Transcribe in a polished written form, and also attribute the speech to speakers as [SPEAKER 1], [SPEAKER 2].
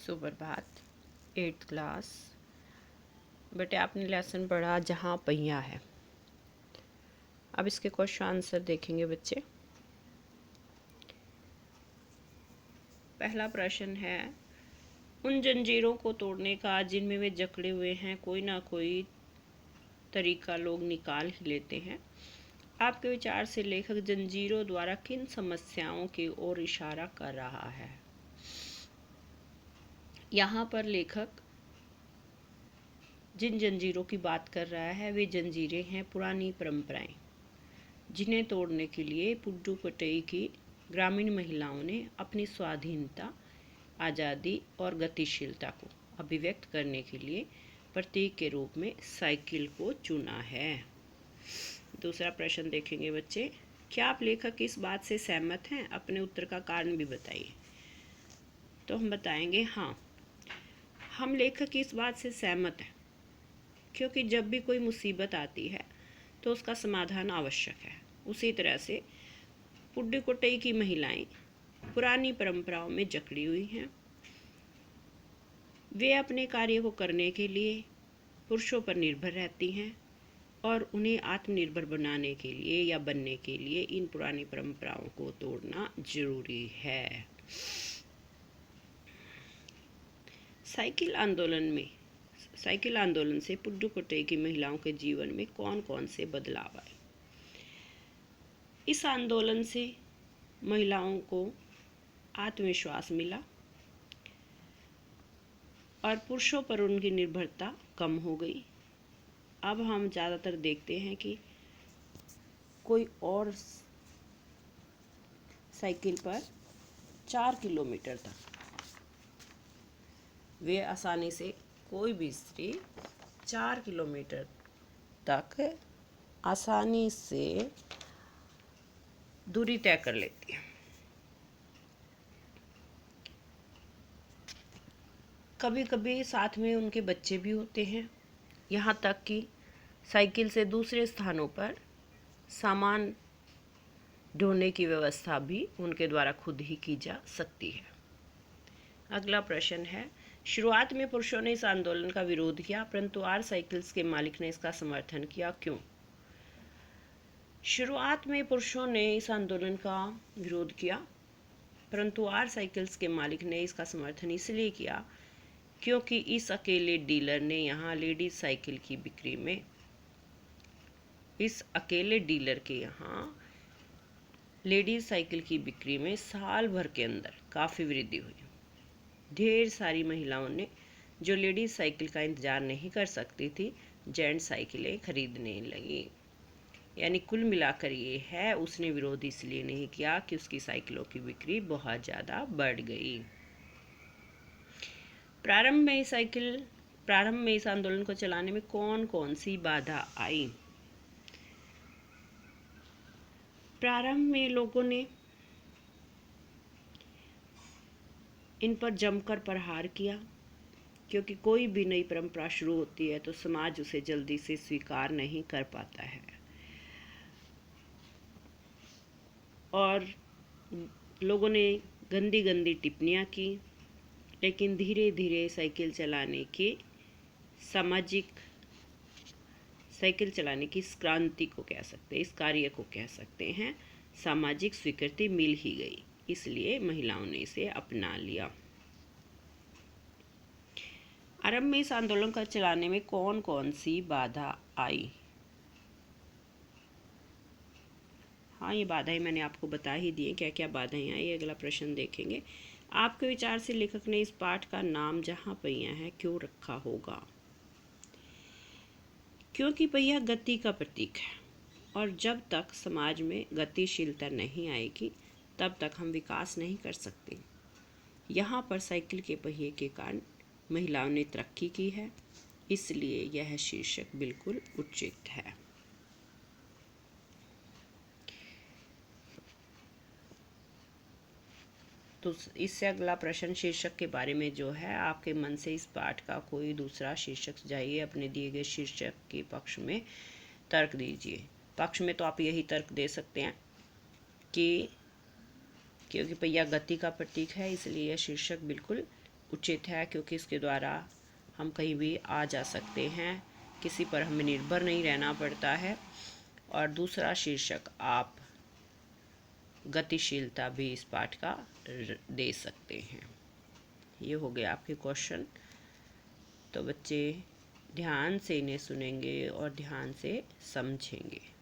[SPEAKER 1] सुप्रभात। 8th class. बेटे आपने लेसन पढ़ा जहाँ पहिया है। अब इसके क्वेश्चन आंसर देखेंगे बच्चे। पहला प्रश्न है, उन जंजीरों को तोड़ने का जिनमें वे जकड़े हुए हैं कोई ना कोई तरीका लोग निकाल ही लेते हैं। आपके विचार से लेखक जंजीरों द्वारा किन समस्याओं की ओर इशारा कर रहा है? यहाँ पर लेखक जिन जंजीरों की बात कर रहा है वे जंजीरें हैं पुरानी परंपराएं, जिन्हें तोड़ने के लिए पुडुकोट्टई की ग्रामीण महिलाओं ने अपनी स्वाधीनता, आज़ादी और गतिशीलता को अभिव्यक्त करने के लिए प्रतीक के रूप में साइकिल को चुना है। दूसरा प्रश्न देखेंगे बच्चे। क्या आप लेखक की इस बात से सहमत हैं? अपने उत्तर का कारण भी बताइए। तो हम बताएंगे हाँ, हम लेखक की इस बात से सहमत हैं, क्योंकि जब भी कोई मुसीबत आती है तो उसका समाधान आवश्यक है। उसी तरह से पुडुकोट्टई की महिलाएं पुरानी परंपराओं में जकड़ी हुई हैं। वे अपने कार्य को करने के लिए पुरुषों पर निर्भर रहती हैं और उन्हें आत्मनिर्भर बनाने के लिए या बनने के लिए इन पुरानी परंपराओं को तोड़ना जरूरी है। साइकिल आंदोलन से पुडुकोट्टई की महिलाओं के जीवन में कौन कौन से बदलाव आए? इस आंदोलन से महिलाओं को आत्मविश्वास मिला और पुरुषों पर उनकी निर्भरता कम हो गई। अब हम ज़्यादातर देखते हैं कि कोई और साइकिल पर 4 किलोमीटर तक वे आसानी से, कोई भी स्त्री 4 किलोमीटर तक आसानी से दूरी तय कर लेती है। कभी कभी साथ में उनके बच्चे भी होते हैं। यहाँ तक कि साइकिल से दूसरे स्थानों पर सामान ढोने की व्यवस्था भी उनके द्वारा खुद ही की जा सकती है। अगला प्रश्न है, शुरुआत में पुरुषों ने इस आंदोलन का विरोध किया, परंतु आर साइकिल्स के मालिक ने इसका समर्थन किया, क्यों? शुरुआत में पुरुषों ने इस आंदोलन का विरोध किया, परंतु आर साइकिल्स के मालिक ने इसका समर्थन इसलिए किया क्योंकि इस अकेले डीलर ने यहाँ लेडीज साइकिल की बिक्री में, इस अकेले डीलर के यहाँ लेडीज साइकिल की बिक्री में साल भर के अंदर काफ़ी वृद्धि हुई। ढेर सारी महिलाओं ने, जो लेडीज साइकिल का इंतज़ार नहीं कर सकती थी, जेंट साइकिलें खरीदने लगी। यानी कुल मिलाकर ये है, उसने विरोध इसलिए नहीं किया कि उसकी साइकिलों की बिक्री बहुत ज़्यादा बढ़ गई। प्रारंभ में इस आंदोलन को चलाने में कौन कौन सी बाधा आई? प्रारंभ में लोगों ने इन पर जमकर प्रहार किया, क्योंकि कोई भी नई परंपरा शुरू होती है तो समाज उसे जल्दी से स्वीकार नहीं कर पाता है और लोगों ने गंदी गंदी टिप्पणियाँ की। लेकिन धीरे धीरे साइकिल चलाने की इस क्रांति को कह सकते हैं, इस कार्य को कह सकते हैं, सामाजिक स्वीकृति मिल ही गई, इसलिए महिलाओं ने इसे अपना लिया। आरंभ में इस आंदोलन को चलाने में कौन कौन सी बाधा आई? हाँ, ये बाधाएं मैंने आपको बता ही दी हैं, क्या क्या बाधाएं आई। अगला प्रश्न देखेंगे। आपके विचार से लेखक ने इस पाठ का नाम जहाँ पहिया है क्यों रखा होगा? क्योंकि पहिया गति का प्रतीक है और जब तक समाज में गतिशीलता नहीं आएगी तब तक हम विकास नहीं कर सकते। यहाँ पर साइकिल के पहिए के कारण महिलाओं ने तरक्की की है, इसलिए यह शीर्षक बिल्कुल उचित है। तो इससे अगला प्रश्न शीर्षक के बारे में जो है, आपके मन से इस पाठ का कोई दूसरा शीर्षक सुझाइए। अपने दिए गए शीर्षक के पक्ष में तर्क दीजिए। पक्ष में तो आप यही तर्क दे सकते हैं कि क्योंकि पहिया गति का प्रतीक है, इसलिए यह शीर्षक बिल्कुल उचित है, क्योंकि इसके द्वारा हम कहीं भी आ जा सकते हैं, किसी पर हमें निर्भर नहीं रहना पड़ता है। और दूसरा शीर्षक आप गतिशीलता भी इस पाठ का दे सकते हैं। ये हो गया आपके क्वेश्चन। तो बच्चे ध्यान से इन्हें सुनेंगे और ध्यान से समझेंगे।